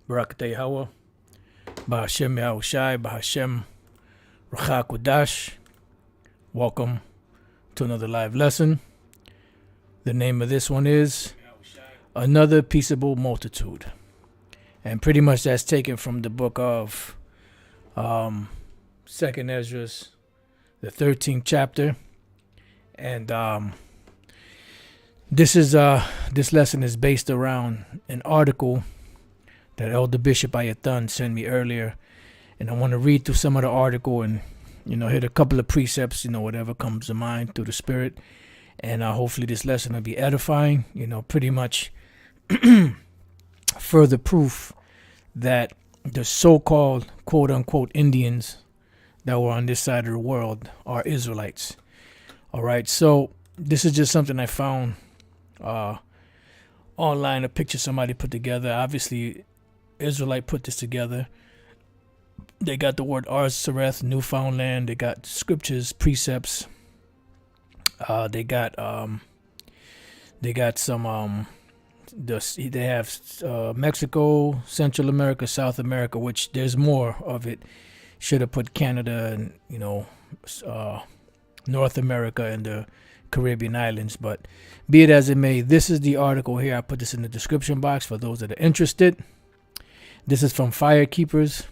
Barakatay Hawa, Bahashem Yahushai, Bahashem Racha Kudash. Welcome to another live lesson. The name of this one is Another Peaceable Multitude. And pretty much that's taken from the book of 2nd Ezra, the 13th chapter. And this lesson is based around an article that Elder Bishop Ayathan sent me earlier, and I want to read through some of the article and hit a couple of precepts, whatever comes to mind through the Spirit, and hopefully this lesson will be edifying. Pretty much further proof that the so-called quote-unquote Indians that were on this side of the world are Israelites. All right, so this is just something I found online, a picture somebody put together. Obviously, Israelite put this together. They got the word Ars Sareth, Newfoundland. They got scriptures, precepts. They got some. They have Mexico, Central America, South America, which there's more of it. Should have put Canada and North America and the Caribbean islands, but be it as it may, this is the article here. I put this in the description box for those that are interested. This is from Firekeepers,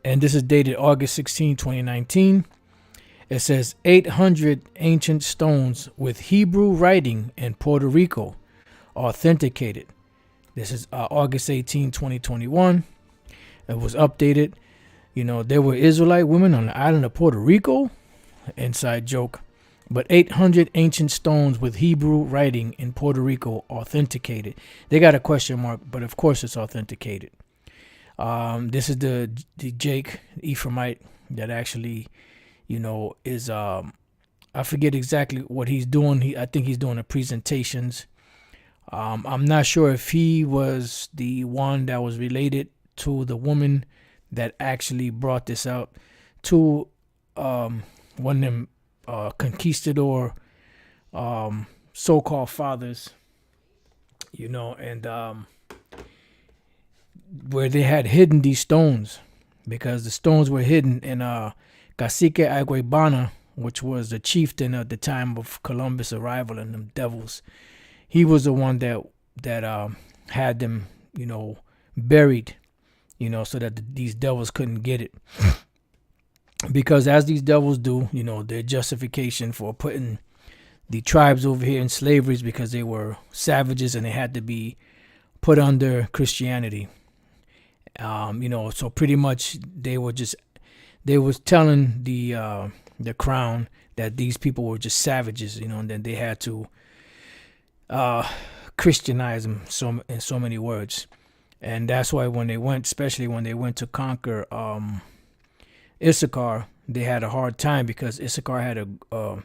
and this is dated August 16, 2019. It says 800 ancient stones with Hebrew writing in Puerto Rico authenticated. This is August 18, 2021. It was updated. There were Israelite women on the island of Puerto Rico. Inside joke. But 800 ancient stones with Hebrew writing in Puerto Rico authenticated. They got a question mark, but of course it's authenticated. This is the Jake Ephraimite that actually, is I forget exactly what he's doing. I think he's doing the presentations. I'm not sure if he was the one that was related to the woman that actually brought this out to one of them conquistador so-called fathers, and where they had hidden these stones, because the stones were hidden in Cacique Aguaybana, which was the chieftain at the time of Columbus' arrival and them devils. He was the one that had them, buried, so that these devils couldn't get it. Because as these devils do, their justification for putting the tribes over here in slavery is because they were savages and they had to be put under Christianity. So pretty much they was telling the crown that these people were just savages, and then they had to Christianize them in so many words. And that's why especially when they went to conquer Issachar, they had a hard time, because Issachar had a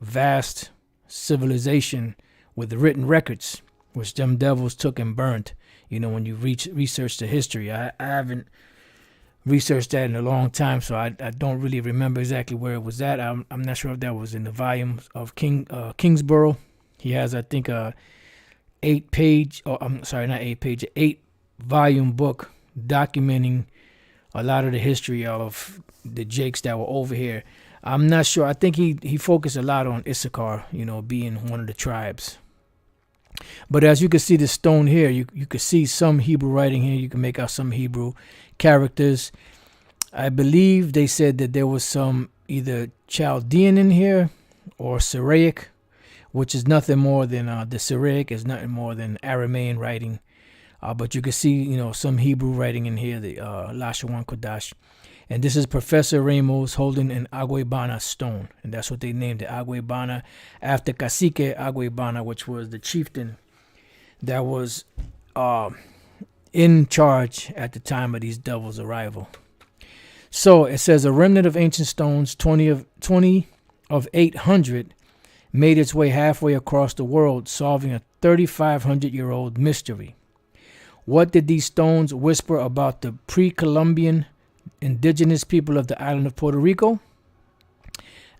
vast civilization with written records, which them devils took and burnt. When you research the history, I haven't researched that in a long time, so I don't really remember exactly where it was at. I'm not sure if that was in the volumes of Kingsborough. He has, I think, a 8-volume book documenting a lot of the history of the Jakes that were over here. I'm not sure. I think he focused a lot on Issachar, being one of the tribes. But as you can see, the stone here, you can see some Hebrew writing here. You can make out some Hebrew characters. I believe they said that there was some either Chaldean in here or Syriac, which is nothing more than the Syriac is nothing more than Aramaean writing. But you can see, some Hebrew writing in here, the Lashawan Kodash. And this is Professor Ramos holding an Aguaybana stone. And that's what they named it, Aguaybana, after Cacique Aguaybana, which was the chieftain that was in charge at the time of these devils' arrival. So it says a remnant of ancient stones, 20 of 800, made its way halfway across the world, solving a 3,500-year-old mystery. What did these stones whisper about the pre-Columbian indigenous people of the island of Puerto Rico?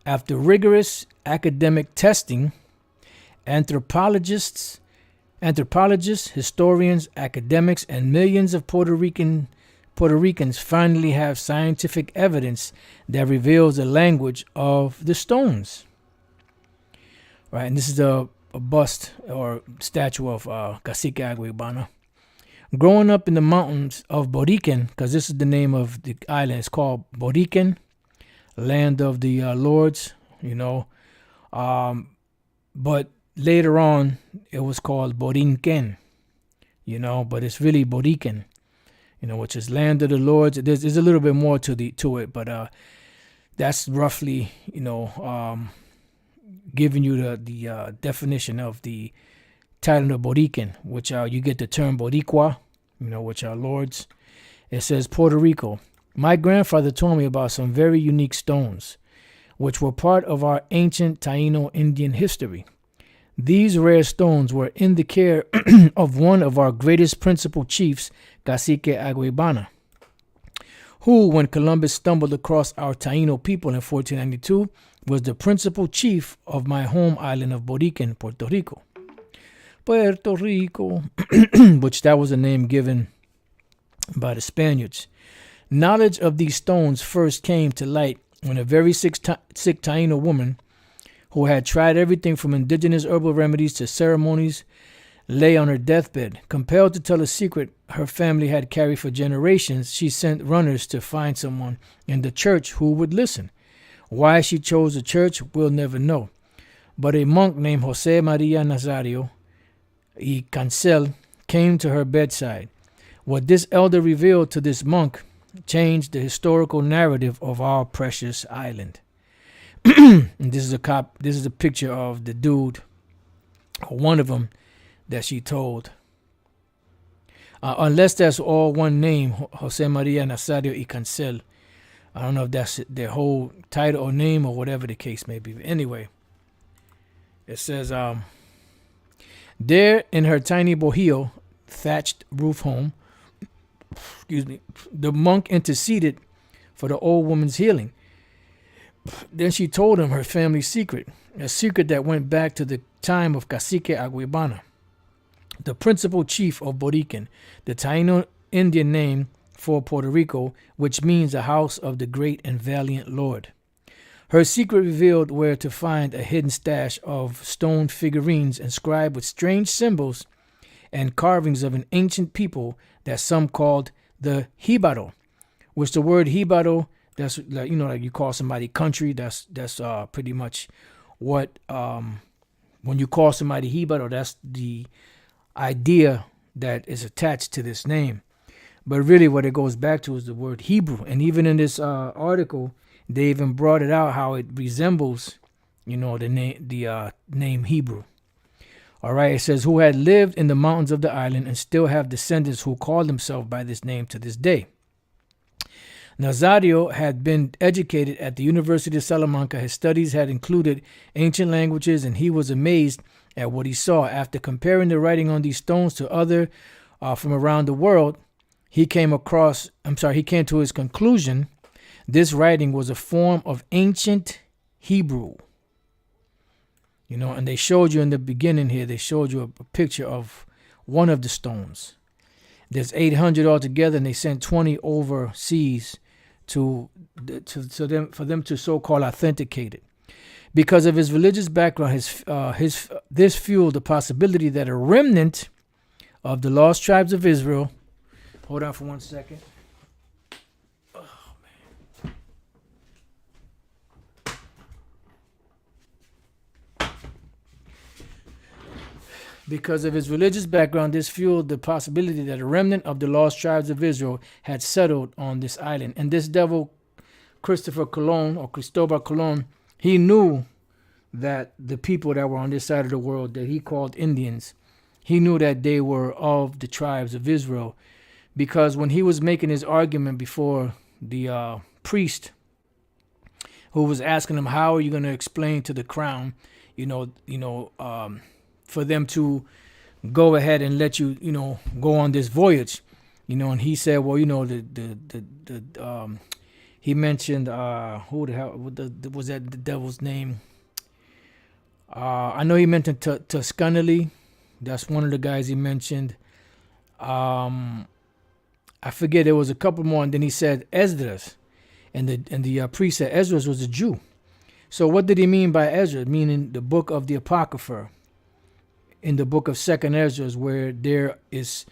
After rigorous academic testing, anthropologists Anthropologists, historians, academics, and millions of Puerto Ricans finally have scientific evidence that reveals the language of the stones. Right, and this is a bust or statue of Cacique Aguibana. Growing up in the mountains of Boriken, because this is the name of the island, it's called Boriken, land of the lords, but later on it was called Borinquen, but it's really Boriken, which is land of the lords. There's a little bit more to it, but that's roughly, giving you the definition of the Taíno Boriken, which you get the term Boricua, which are lords. It says Puerto Rico. My grandfather told me about some very unique stones, which were part of our ancient Taíno Indian history. These rare stones were in the care of one of our greatest principal chiefs, Cacique Aguibana, who, when Columbus stumbled across our Taíno people in 1492, was the principal chief of my home island of Boriken, Puerto Rico. Puerto Rico, which that was a name given by the Spaniards. Knowledge of these stones first came to light when a very sick Taíno woman, who had tried everything from indigenous herbal remedies to ceremonies, lay on her deathbed. Compelled to tell a secret her family had carried for generations, she sent runners to find someone in the church who would listen. Why she chose the church, we'll never know. But a monk named José María Nazario y Cancel came to her bedside. What this elder revealed to this monk changed the historical narrative of our precious island. And this is a picture of the dude, one of them, that she told. Unless that's all one name, José María Nazario y Cancel. I don't know if that's their whole title or name or whatever the case may be. But anyway, it says, there in her tiny bohío, thatched roof home, the monk interceded for the old woman's healing. Then she told him her family secret, a secret that went back to the time of Cacique Aguibana, the principal chief of Boriken, the Taíno Indian name for Puerto Rico, which means the house of the great and valiant Lord. Her secret revealed where to find a hidden stash of stone figurines inscribed with strange symbols and carvings of an ancient people that some called the Jibaro, which the word Jibaro, that's like, like you call somebody country, that's pretty much what, when you call somebody Jibaro, that's the idea that is attached to this name. But really what it goes back to is the word Hebrew. And even in this article, they even brought it out how it resembles, the name Hebrew. All right, it says, who had lived in the mountains of the island and still have descendants who call themselves by this name to this day. Nazario had been educated at the University of Salamanca. His studies had included ancient languages, and he was amazed at what he saw. After comparing the writing on these stones to other from around the world, he came to his conclusion this writing was a form of ancient Hebrew. And they showed you in the beginning here, they showed you a picture of one of the stones. There's 800 altogether, and they sent 20 overseas for them to so-called authenticate it. Because of his religious background, this fueled the possibility that a remnant of the lost tribes of Israel. Hold on for 1 second. Because of his religious background, this fueled the possibility that a remnant of the lost tribes of Israel had settled on this island. And this devil, Cristobal Colon, he knew that the people that were on this side of the world that he called Indians, he knew that they were of the tribes of Israel. Because when he was making his argument before the priest who was asking him, how are you going to explain to the crown, for them to go ahead and let you, go on this voyage, and he said, well, he mentioned, who the hell, was that the devil's name? I know he mentioned Tuscanelli, That's one of the guys he mentioned. I forget, there was a couple more, and then he said Esdras, and the priest said Esdras was a Jew. So what did he mean by Ezra? Meaning the book of the Apocrypha, in the book of Second Ezra, where there is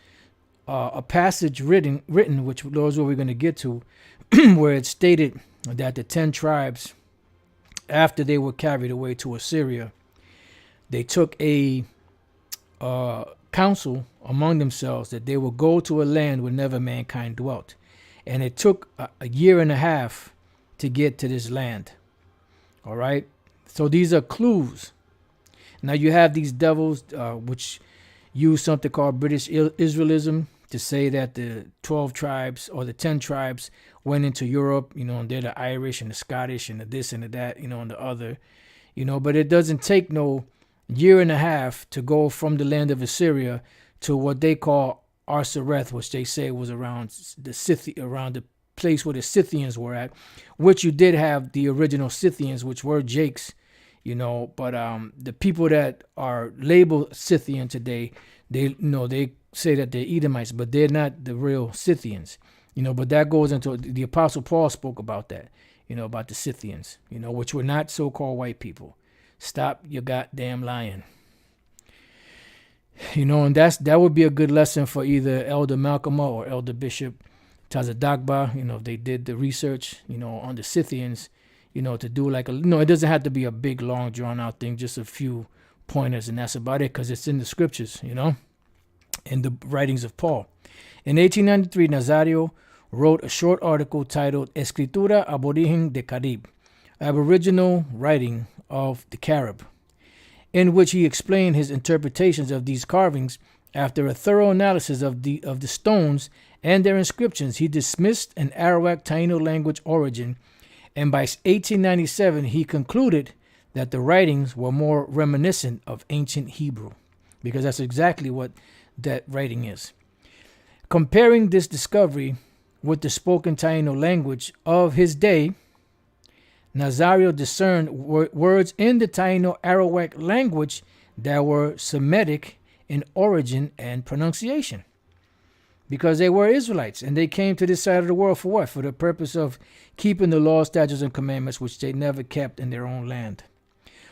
a passage written, which those what we're going to get to, where it stated that the 10 tribes, after they were carried away to Assyria, they took a counsel among themselves that they will go to a land where never mankind dwelt. And it took a year and a half to get to this land. All right. So these are clues. Now you have these devils, which use something called British Israelism to say that the 12 tribes or the 10 tribes went into Europe, and they're the Irish and the Scottish and the this and the that, and the other, but it doesn't take no year and a half to go from the land of Assyria to what they call Arsareth, which they say was around the place where the Scythians were at, which you did have the original Scythians, which were Jakes, but the people that are labeled Scythian today, they say that they're Edomites, but they're not the real Scythians, but that goes into, the Apostle Paul spoke about that, about the Scythians, which were not so-called white people. Stop your goddamn lying. And that would be a good lesson for either Elder Malcolm or Elder Bishop Tazadagba, if they did the research, on the Scythians, to do like it doesn't have to be a big, long, drawn out thing, just a few pointers, and that's about it, because it's in the scriptures, in the writings of Paul. In 1893, Nazario wrote a short article titled Escritura Aborigen de Carib, Aboriginal Writing of the Carib, in which he explained his interpretations of these carvings. After a thorough analysis of the stones and their inscriptions, he dismissed an Arawak Taíno language origin, and by 1897 he concluded that the writings were more reminiscent of ancient Hebrew, because that's exactly what that writing is. Comparing this discovery with the spoken Taíno language of his day, Nazario discerned words in the Taíno Arawak language that were Semitic in origin and pronunciation, because they were Israelites and they came to this side of the world for what? For the purpose of keeping the laws, statutes, and commandments, which they never kept in their own land.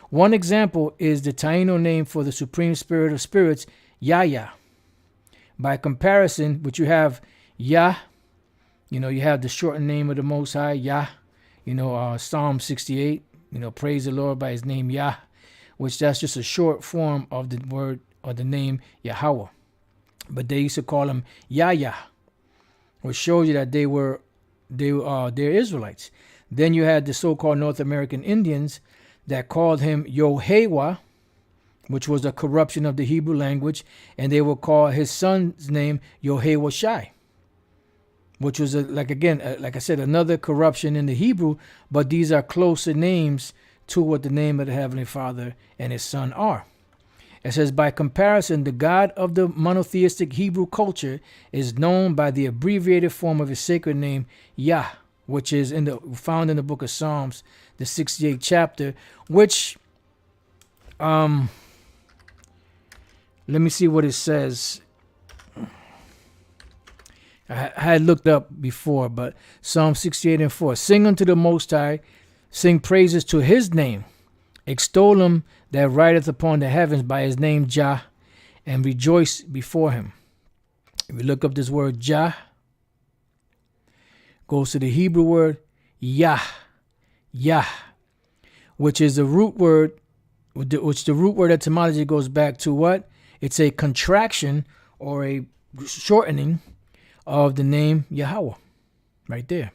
One example is the Taíno name for the Supreme Spirit of Spirits, Yahya. By comparison, which you have Yah, you have the shortened name of the Most High, Yah. Psalm 68, praise the Lord by his name Yah, which that's just a short form of the word or the name Yahweh. But they used to call him Yahya, which shows you that they're Israelites. Then you had the so-called North American Indians that called him Yohewa, which was a corruption of the Hebrew language, and they would call his son's name Yohewa Shai, which was, like I said, another corruption in the Hebrew, but these are closer names to what the name of the Heavenly Father and his Son are. It says, by comparison, the God of the monotheistic Hebrew culture is known by the abbreviated form of his sacred name, Yah, which is found in the book of Psalms, the 68th chapter, which, let me see what it says. I had looked up before, but Psalm 68:4. Sing unto the Most High, sing praises to his name. Extol him that rideth upon the heavens by his name Jah, and rejoice before him. If we look up this word Jah, goes to the Hebrew word Yah, which is the root word, which the root word etymology goes back to what? It's a contraction or a shortening of the name Yahweh, right there.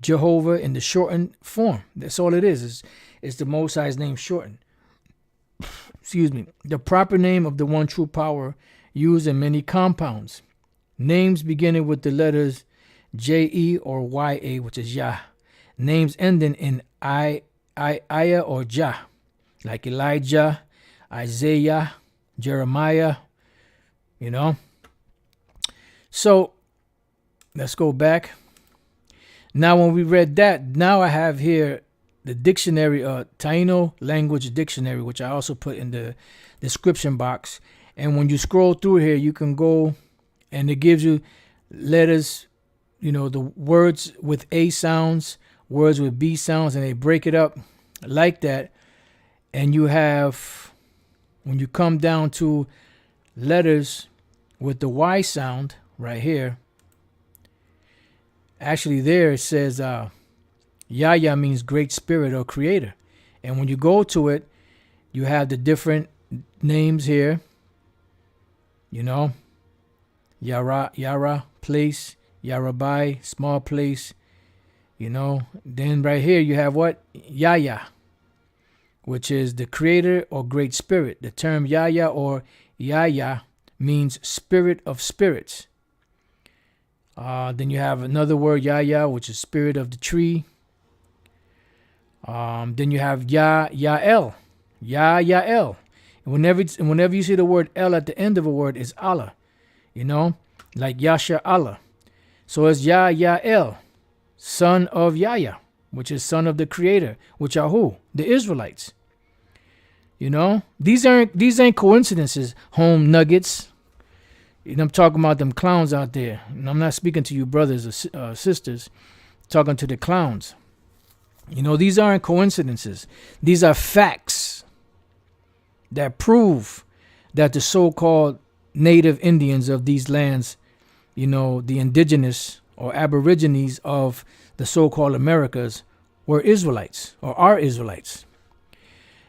Jehovah in the shortened form. That's all it is. It's the Most High's name shortened. Excuse me. The proper name of the one true power used in many compounds. Names beginning with the letters J-E or Y-A, which is Yah. Names ending in I-A or Jah, like Elijah, Isaiah, Jeremiah, So let's go back. Now, when we read that, now I have here the dictionary, Taíno language dictionary, which I also put in the description box. And when you scroll through here, you can go and it gives you letters, the words with A sounds, words with B sounds, and they break it up like that. And you have, when you come down to letters with the Y sound right here, actually there it says Yahya means great spirit or creator. And when you go to it, you have the different names here, Yara, place, Yarabai, small place, Then right here you have what? Yahya, which is the creator or great spirit. The term Yahya or Yahya means spirit of spirits. Then you have another word, Yahya, which is spirit of the tree. Then you have Yael. Yael. And whenever you see the word El at the end of a word, is Allah. Like Yasha Allah. So it's Yael, son of Yahya, which is son of the creator, which are who? The Israelites. These ain't coincidences, home nuggets. I'm talking about them clowns out there. And I'm not speaking to you brothers or sisters, I'm talking to the clowns. These aren't coincidences. These are facts that prove that the so-called native Indians of these lands, the indigenous or aborigines of the so-called Americas, were Israelites or are Israelites.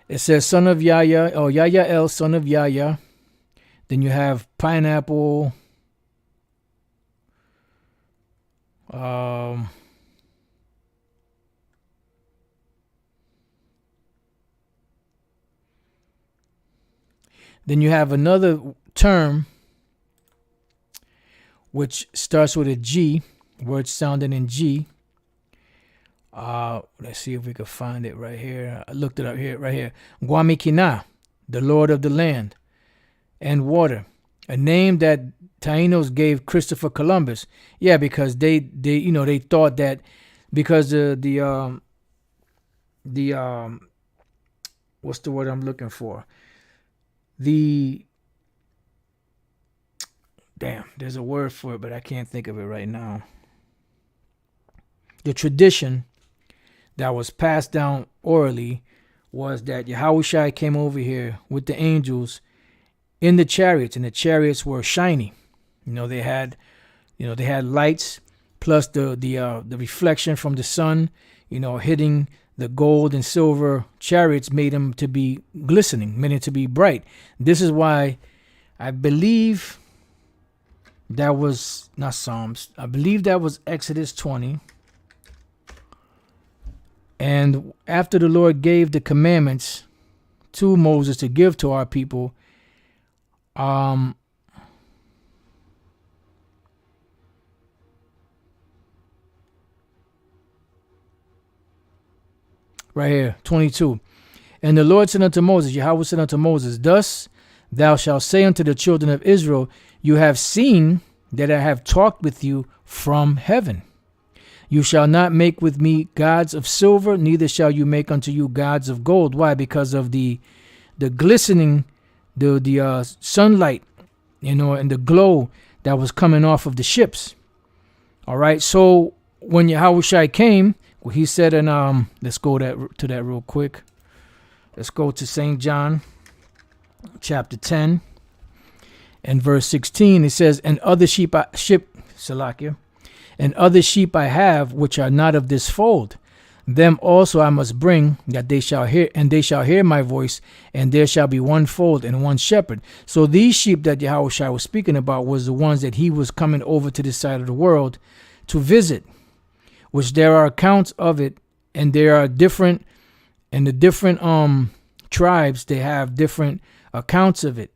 It says son of Yahya, or Yahya son of Yahya. Then you have pineapple. Then you have another term which starts with a G, word sounding in G. Let's see if we can find it right here. I looked it up here, right here. Guamikina, the Lord of the land and water, a name that Taínos gave Christopher Columbus. Yeah, because they thought that because the what's the word I'm looking for? There's a word for it, but I can't think of it right now. The tradition that was passed down orally was that Yahushua came over here with the angels in the chariots, and the chariots were shiny. They had lights, plus the reflection from the sun, hitting the gold and silver chariots made them to be glistening, made it to be bright. This is why I believe that was not Psalms. I believe that was Exodus 20. And after the Lord gave the commandments to Moses to give to our people, right here, 22. And the Lord said unto Moses, Yahweh said unto Moses, thus thou shalt say unto the children of Israel, you have seen that I have talked with you from heaven. You shall not make with me gods of silver, neither shall you make unto you gods of gold. Why? Because of the glistening, the sunlight, and the glow that was coming off of the ships. All right. So when Yahushua came, he said, and let's go to that real quick. Let's go to St. John, chapter 10, and verse 16. It says, and other sheep I have, which are not of this fold. Them also I must bring, that they shall hear, and they shall hear my voice, and there shall be one fold and one shepherd. So these sheep that Yahushua was speaking about was the ones that he was coming over to this side of the world to visit, which there are accounts of it, and there are different, and the different tribes, they have different accounts of it,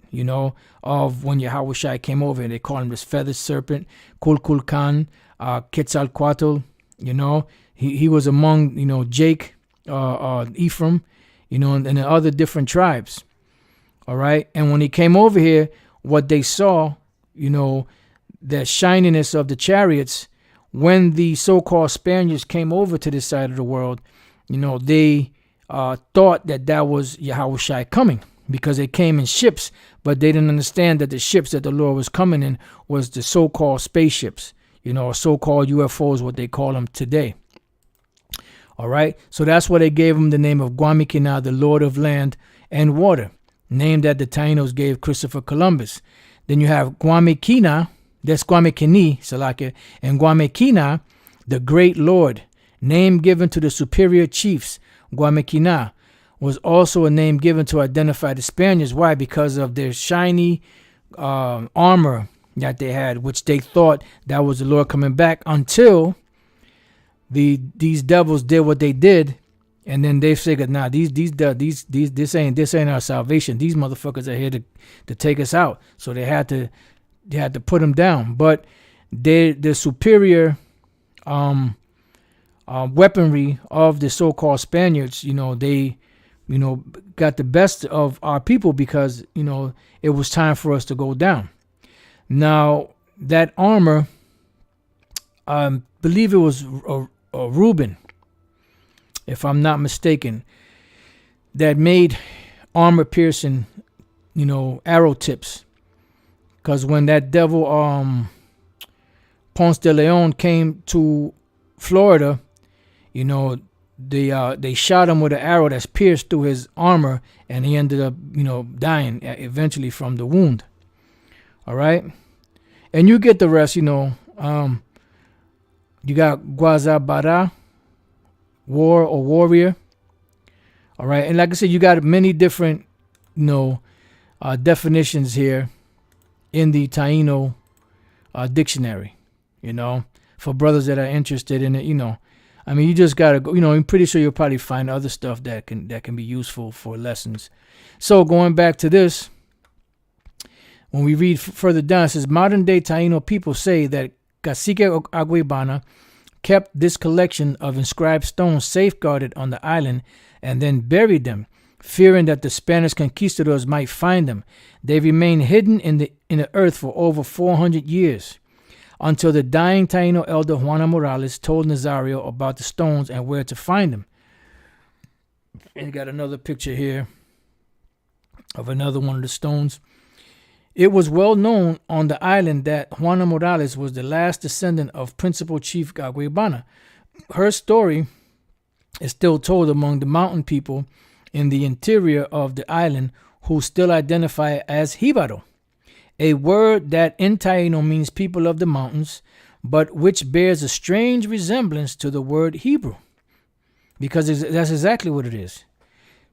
of when Yahushua came over, and they call him this feathered serpent, Kulkulkan, Quetzalcoatl, he was among, Jake, Ephraim, and the other different tribes. All right. And when he came over here, what they saw, the shininess of the chariots, when the so-called Spaniards came over to this side of the world, they thought that was Yahushua coming, because they came in ships, but they didn't understand that the ships that the Lord was coming in was the so-called spaceships, or so-called UFOs, what they call them today. All right, so that's why they gave him the name of Guamikina, the Lord of Land and Water, name that the Taínos gave Christopher Columbus. Then you have Guamikina, that's Guamikini, Salakia, and Guamikina, the Great Lord, name given to the superior chiefs. Guamikina was also a name given to identify the Spaniards. Why? Because of their shiny armor that they had, which they thought that was the Lord coming back, until these devils did what they did, and then they figured, nah, this ain't our salvation. These motherfuckers are here to take us out. So they had to put them down. But the superior weaponry of the so-called Spaniards, they got the best of our people, because it was time for us to go down. Now that armor, believe it was Reuben, if I'm not mistaken, that made armor piercing, arrow tips. Because when that devil Ponce de Leon came to Florida, they shot him with an arrow that's pierced through his armor, and he ended up, dying eventually from the wound. All right, and you get the rest. You got Guazabara, war or warrior. All right, and like I said, you got many different, definitions here in the Taíno dictionary. For brothers that are interested in it, you just gotta go. I'm pretty sure you'll probably find other stuff that can be useful for lessons. So going back to this, when we read further down, it says modern day Taíno people say that Cacique Aguibana kept this collection of inscribed stones safeguarded on the island and then buried them, fearing that the Spanish conquistadors might find them. They remained hidden in the earth for over 400 years, until the dying Taíno elder Juana Morales told Nazario about the stones and where to find them. And you got another picture here of another one of the stones. It was well known on the island that Juana Morales was the last descendant of Principal Chief Aguibana. Her story is still told among the mountain people in the interior of the island, who still identify as Jibaro, a word that in Taíno means people of the mountains, but which bears a strange resemblance to the word Hebrew, because that's exactly what it is,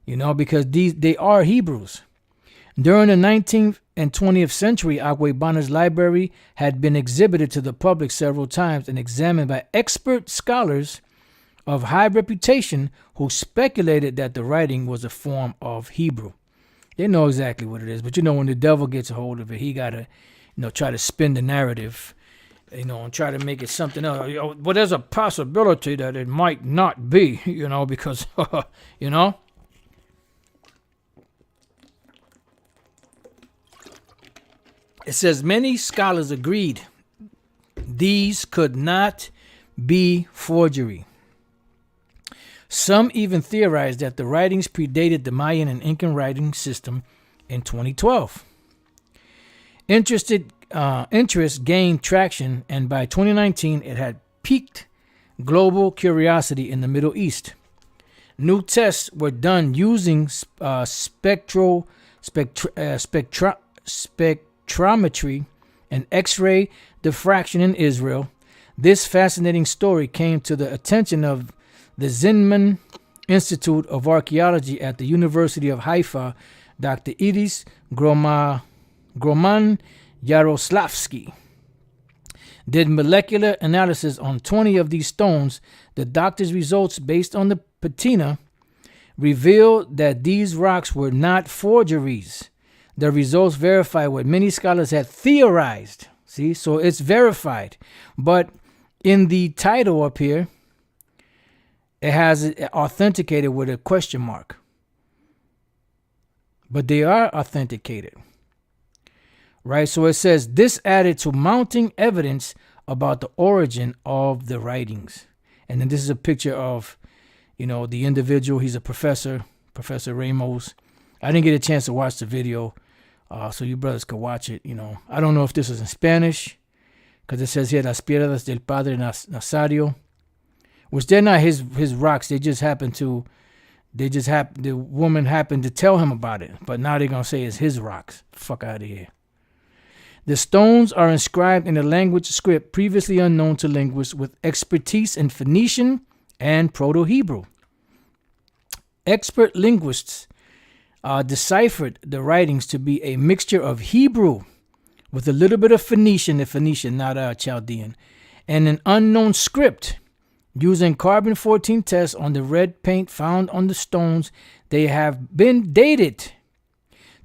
because they are Hebrews. During the 19th and 20th century, Aguibana's library had been exhibited to the public several times and examined by expert scholars of high reputation who speculated that the writing was a form of Hebrew. They know exactly what it is, but when the devil gets a hold of it, he got to, try to spin the narrative, and try to make it something else. But there's a possibility that it might not be, because, It says many scholars agreed these could not be forgery. Some even theorized that the writings predated the Mayan and Incan writing system in 2012. Interest gained traction, and by 2019 it had piqued global curiosity in the Middle East. New tests were done using spectrometry and X-ray diffraction in Israel. This fascinating story came to the attention of the Zinman Institute of Archaeology at the University of Haifa, Dr. Idis Groman Yaroslavsky did molecular analysis on 20 of these stones. The doctor's results, based on the patina, revealed that these rocks were not forgeries. The results verify what many scholars had theorized. See, so it's verified. But in the title up here, it has it authenticated with a question mark. But they are authenticated. Right? So it says, this added to mounting evidence about the origin of the writings. And then this is a picture of, The individual, he's a professor, Professor Ramos. I didn't get a chance to watch the video, so you brothers could watch it. I don't know if this is in Spanish, because it says here Las Piedras del Padre Nazario, which they're not his rocks. The woman happened to tell him about it, but now they're gonna say it's his rocks. Fuck out of here. The stones are inscribed in a language script previously unknown to linguists with expertise in Phoenician and Proto-Hebrew. Expert linguists deciphered the writings to be a mixture of Hebrew with a little bit of Phoenician, not Chaldean, and an unknown script. Using carbon-14 tests on the red paint found on the stones, they have been dated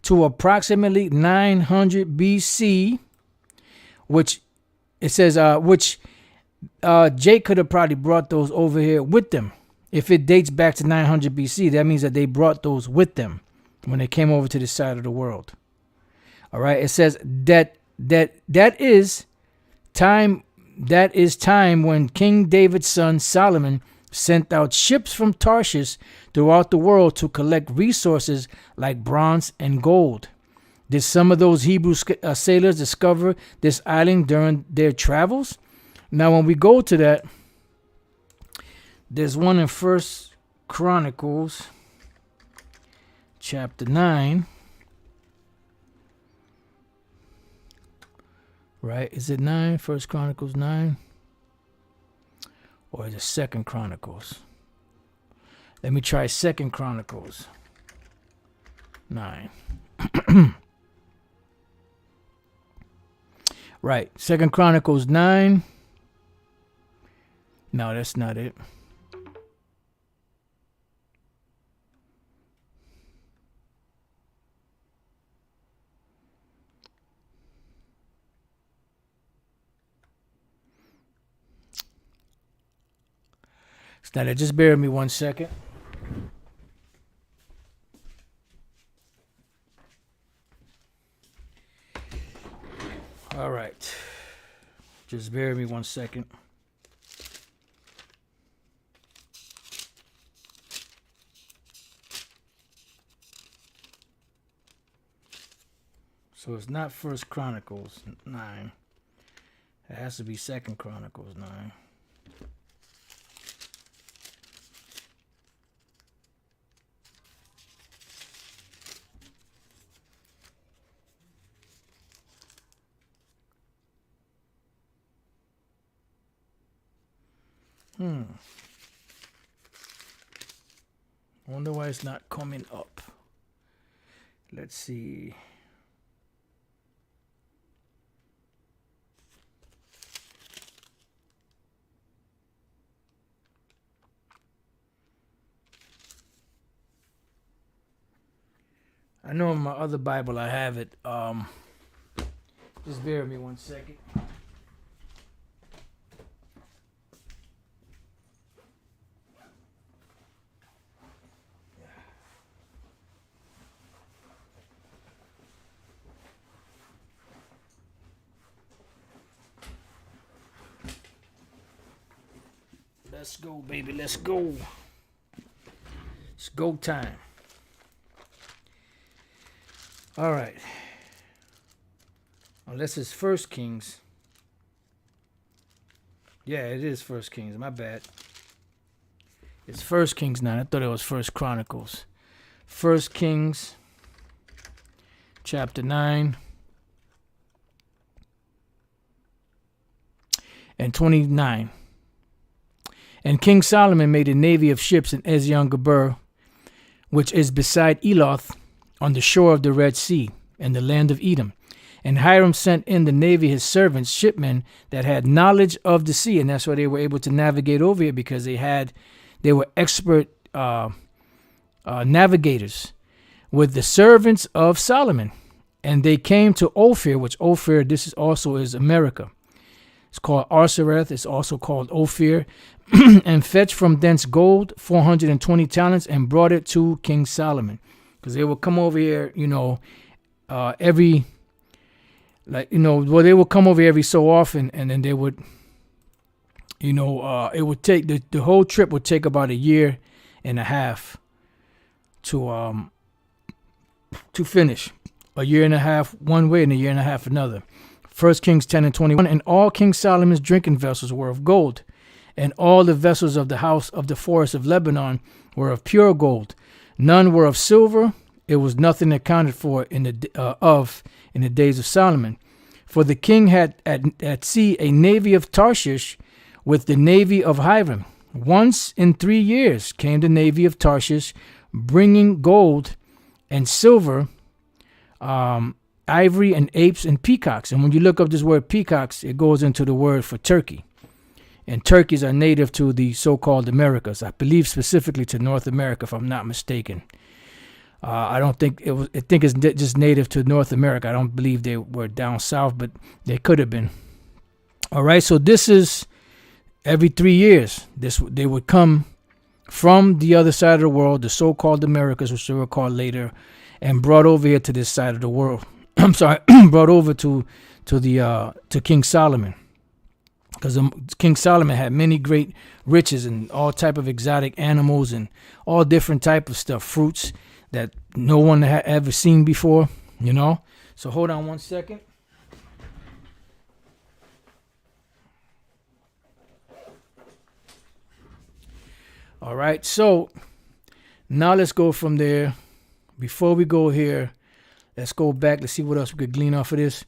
to approximately 900 BC, which it says, Jake could have probably brought those over here with them. If it dates back to 900 BC, that means that they brought those with them when they came over to this side of the world. All right. It says that is time when King David's son Solomon sent out ships from Tarshish throughout the world to collect resources like bronze and gold. Did some of those Hebrew sailors discover this island during their travels? Now, when we go to that, there's one in 1 Chronicles, chapter 9. Right? Is it 9? 1 Chronicles 9? Or is it 2 Chronicles? Let me try 2 Chronicles 9. Right. 2 Chronicles 9. No, that's not it. Now, just bear with me 1 second. All right. Just bear with me 1 second. So it's not 1 Chronicles 9. It has to be 2 Chronicles 9. Wonder why it's not coming up. Let's see. I know in my other Bible I have it. Just bear with me 1 second. Let's go, baby. Let's go. It's go time. All right. Unless it's 1 Kings. Yeah, it is 1 Kings. My bad. It's 1 Kings 9. I thought it was 1 Chronicles. 1 Kings chapter 9 and 29. And King Solomon made a navy of ships in Ezion-Geber, which is beside Eloth, on the shore of the Red Sea, in the land of Edom. And Hiram sent in the navy his servants, shipmen that had knowledge of the sea, and that's why they were able to navigate over here, because they were expert navigators, with the servants of Solomon. And they came to Ophir, which Ophir, this is also is America. It's called Arsareth. It's also called Ophir. And fetched from thence gold, 420 talents, and brought it to King Solomon. Because they would come over here, they would come over every so often, and then they would, it would take, the whole trip would take about a year. and a half to finish. A year and a half one way and a year and a half another. 1 Kings 10 and 21. And all King Solomon's drinking vessels were of gold, and all the vessels of the house of the forest of Lebanon were of pure gold. None were of silver. It was nothing accounted for in the days of Solomon. For the king had at sea a navy of Tarshish with the navy of Hiram. Once in 3 years came the navy of Tarshish, bringing gold and silver, ivory and apes and peacocks. And when you look up this word peacocks, it goes into the word for turkey. And turkeys are native to the so-called Americas. I believe specifically to North America, if I'm not mistaken. I don't think it was. I think it's just native to North America. I don't believe they were down south, but they could have been. All right. So this is every 3 years. They would come from the other side of the world, the so-called Americas, which they were called later, and brought over here to this side of the world. I'm sorry, brought over to King Solomon, because King Solomon had many great riches and all type of exotic animals and all different type of stuff, fruits that no one had ever seen before, you know. So hold on one second. All right, so now let's go from there. Before we go here, let's go back. Let's see what else we could glean off of this.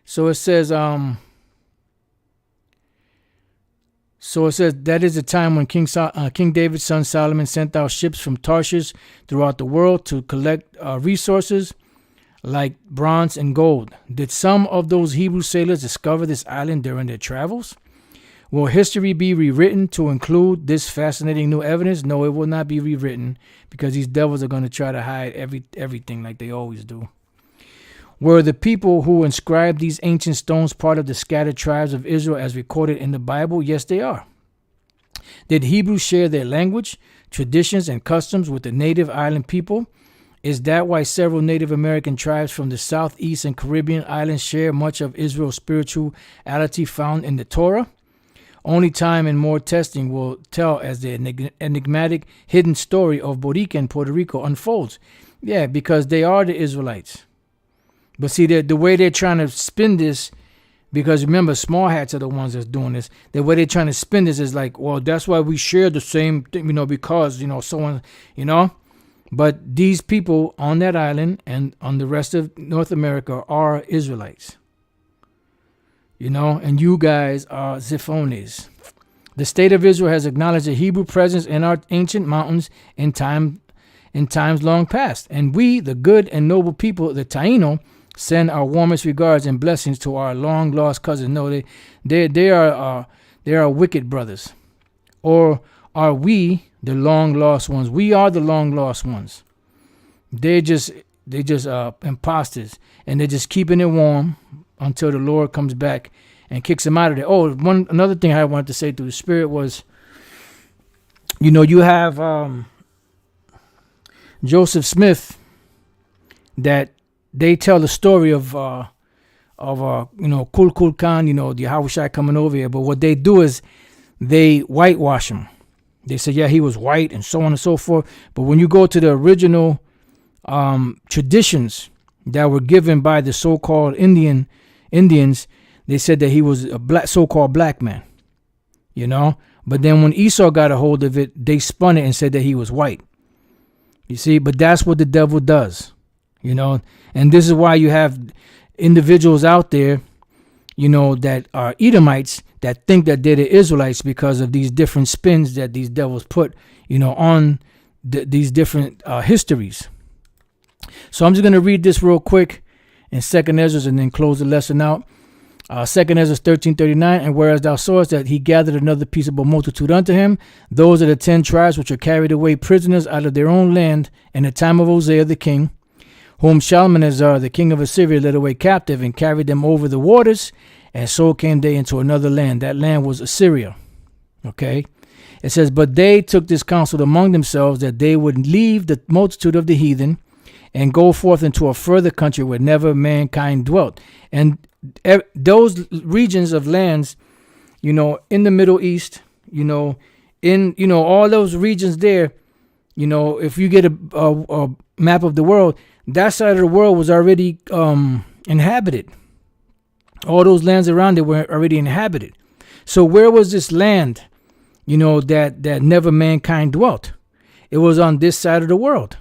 So it says, that is the time when King David's son Solomon sent out ships from Tarshish throughout the world to collect resources like bronze and gold. Did some of those Hebrew sailors discover this island during their travels? Will history be rewritten to include this fascinating new evidence? No, it will not be rewritten, because these devils are going to try to hide everything like they always do. Were the people who inscribed these ancient stones part of the scattered tribes of Israel as recorded in the Bible? Yes, they are. Did Hebrews share their language, traditions, and customs with the native island people? Is that why several Native American tribes from the Southeast and Caribbean islands share much of Israel's spirituality found in the Torah? Only time and more testing will tell as the enigmatic hidden story of Boricua and Puerto Rico unfolds. Yeah, because they are the Israelites. But see, the way they're trying to spin this, because remember, small hats are the ones that's doing this. The way they're trying to spin this is like, well, that's why we share the same thing, because, someone, But these people on that island and on the rest of North America are Israelites. And you guys are Ziphones. The state of Israel has acknowledged a Hebrew presence in our ancient mountains in times long past. And we, the good and noble people, the Taíno, send our warmest regards and blessings to our long lost cousins. No, they are wicked brothers. Or are we the long lost ones? We are the long lost ones. They're just imposters, and they're just keeping it warm until the Lord comes back and kicks them out of there. Oh, another thing I wanted to say through the Spirit was, you have Joseph Smith, that they tell the story of Kul Khan, the Yahushua coming over here. But what they do is they whitewash him. They say, yeah, he was white and so on and so forth. But when you go to the original traditions that were given by the so-called Indians, they said that he was a so-called black man, But then when Esau got a hold of it, they spun it and said that he was white. You see, but that's what the devil does, And this is why you have individuals out there, that are Edomites that think that they're the Israelites because of these different spins that these devils put, on these different histories. So I'm just going to read this real quick in 2nd Ezra and then close the lesson out. 2nd Ezra 13:39, and whereas thou sawest that he gathered another peaceable multitude unto him, those are the 10 tribes which are carried away prisoners out of their own land in the time of Hosea the king, whom Shalmaneser the king of Assyria led away captive and carried them over the waters, and so came they into another land. That land was Assyria. Okay. It says, but they took this counsel among themselves that they would leave the multitude of the heathen and go forth into a further country where never mankind dwelt. And those regions of lands, in the Middle East, in all those regions there, if you get a map of the world, that side of the world was already inhabited. All those lands around it were already inhabited. So where was this land, that never mankind dwelt? It was on this side of the world.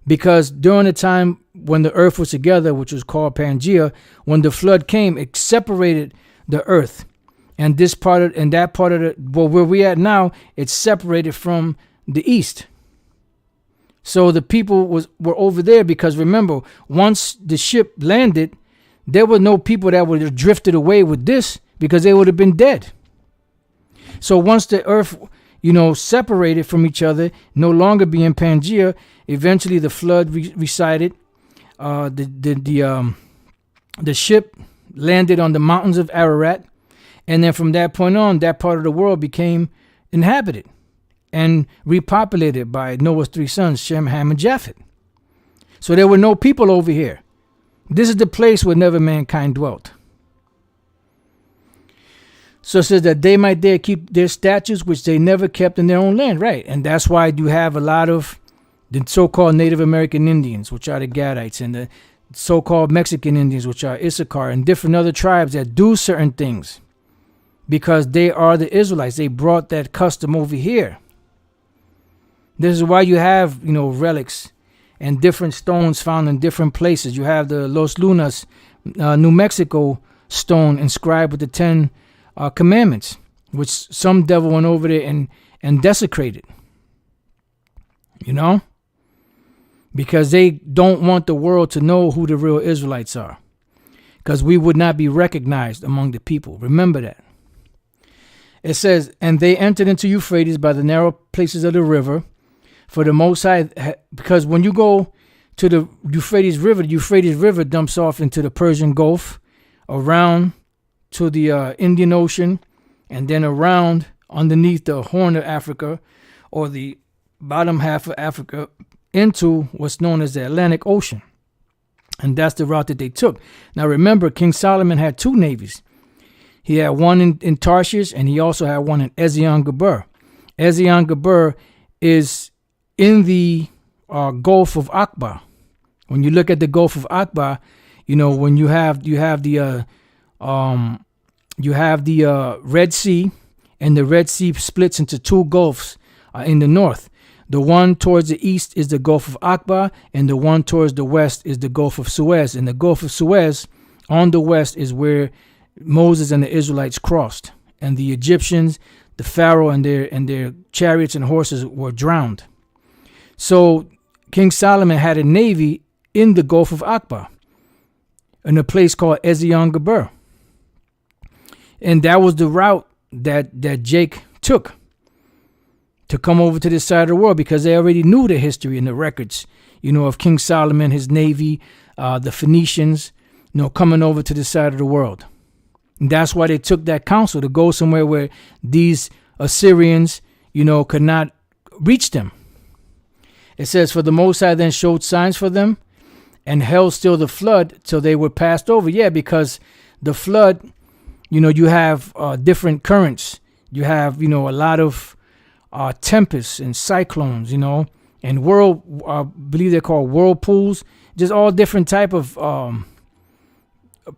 Because during the time when the earth was together, which was called Pangea, when the flood came, it separated the earth. And that part of where we at now, it's separated from the east. So the people were over there because, remember, once the ship landed, there were no people that would have drifted away with this because they would have been dead. So once the earth, separated from each other, no longer being Pangea, eventually the flood resided. The ship landed on the mountains of Ararat. And then from that point on, that part of the world became inhabited and repopulated by Noah's three sons, Shem, Ham, and Japheth. So there were no people over here. This is the place where never mankind dwelt. So it says that they might there keep their statutes, which they never kept in their own land. Right. And that's why you have a lot of the so-called Native American Indians, which are the Gadites, and the so-called Mexican Indians, which are Issachar, and different other tribes that do certain things. Because they are the Israelites. They brought that custom over here. This is why you have, relics and different stones found in different places. You have the Los Lunas, New Mexico stone inscribed with the 10 commandments, which some devil went over there and desecrated. Because they don't want the world to know who the real Israelites are. Because we would not be recognized among the people. Remember that. It says, and they entered into Euphrates by the narrow places of the river, for the Most High, because when you go to the Euphrates River dumps off into the Persian Gulf, around to the Indian Ocean, and then around underneath the Horn of Africa, or the bottom half of Africa, into what's known as the Atlantic Ocean. And that's the route that they took. Now remember, King Solomon had two navies. He had one in Tarshish, and he also had one in Ezion-Geber. Ezion-Geber is in the Gulf of Aqaba. When you look at the Gulf of Aqaba, when you have the Red Sea, and the Red Sea splits into two gulfs in the north. The one towards the east is the Gulf of Aqaba, and the one towards the west is the Gulf of Suez. And the Gulf of Suez on the west is where Moses and the Israelites crossed, and the Egyptians, the Pharaoh, and their chariots and horses were drowned. So King Solomon had a navy in the Gulf of Aqaba, in a place called Ezion-Geber, and that was the route that Jake took to come over to this side of the world, because they already knew the history and the records, of King Solomon, his navy, the Phoenicians, coming over to this side of the world. And that's why they took that counsel to go somewhere where these Assyrians, could not reach them. It says, for the Most High then showed signs for them and held still the flood till they were passed over. Yeah, because the flood, you have different currents. You have, a lot of tempests and cyclones, and I believe they're called whirlpools. Just all different type of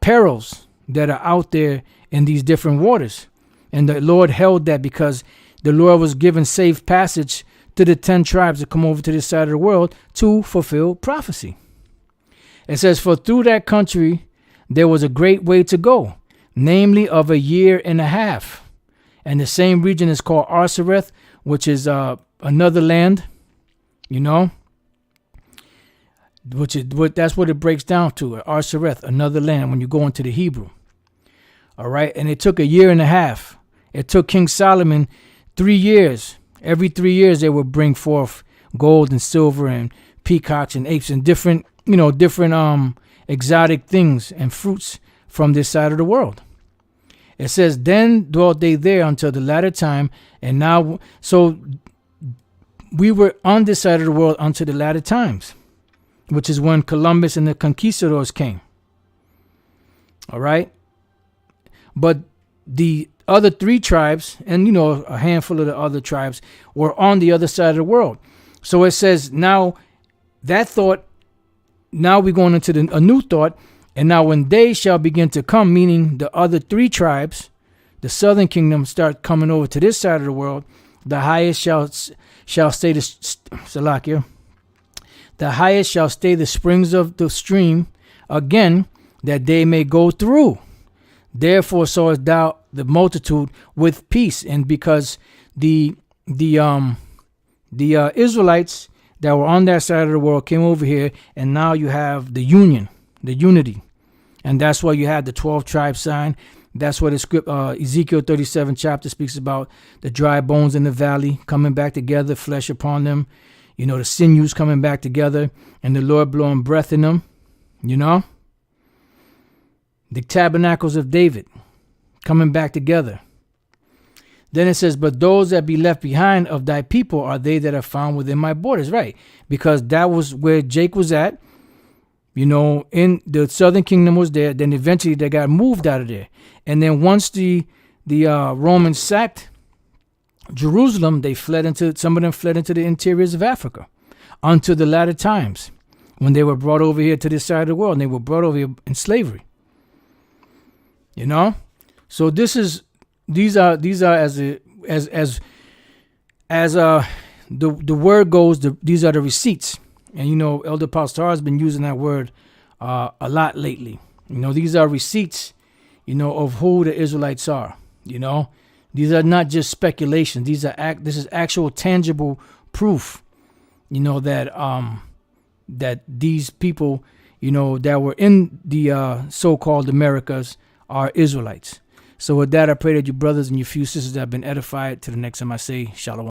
perils that are out there in these different waters. And the Lord held that because the Lord was given safe passage to the 10 tribes that come over to this side of the world to fulfill prophecy. It says, for through that country there was a great way to go, namely of 1.5 years. And the same region is called Arsareth, which is another land, that's what it breaks down to, Arsareth, another land, when you go into the Hebrew. All right, and it took 1.5 years. It took King Solomon 3 years. Every 3 years they would bring forth gold and silver and peacocks and apes and different exotic things and fruits from this side of the world. It says, then dwelt they there until the latter time, and now, so we were on this side of the world until the latter times, which is when Columbus and the conquistadors came. All right. But the other three tribes, and a handful of the other tribes, were on the other side of the world. So it says now that thought, now we're going into a new thought, and now when they shall begin to come, meaning the other three tribes, the southern kingdom, start coming over to this side of the world, the highest shall stay the Salakia. The highest shall stay the springs of the stream again, that they may go through. Therefore sawest thou the multitude with peace, and because the Israelites that were on that side of the world came over here, and now you have the unity, and that's why you had the 12 tribe sign. That's what the script Ezekiel 37 chapter speaks about, the dry bones in the valley coming back together, flesh upon them, the sinews coming back together, and the Lord blowing breath in them, the tabernacles of David coming back together. Then it says, but those that be left behind of thy people are they that are found within my borders. Right. Because that was where Jake was at. In the southern kingdom was there. Then eventually they got moved out of there. And then once the Romans sacked Jerusalem, some of them fled into the interiors of Africa until the latter times when they were brought over here to this side of the world, and they were brought over here in slavery. So these are as the word goes, these are the receipts. And Elder Pastor has been using that word a lot lately. These are receipts, of who the Israelites are. These are not just speculation. This is actual tangible proof. That these people, that were in the so-called Americas are Israelites. So with that, I pray that you brothers and your few sisters have been edified. To the next time I say, Shalom.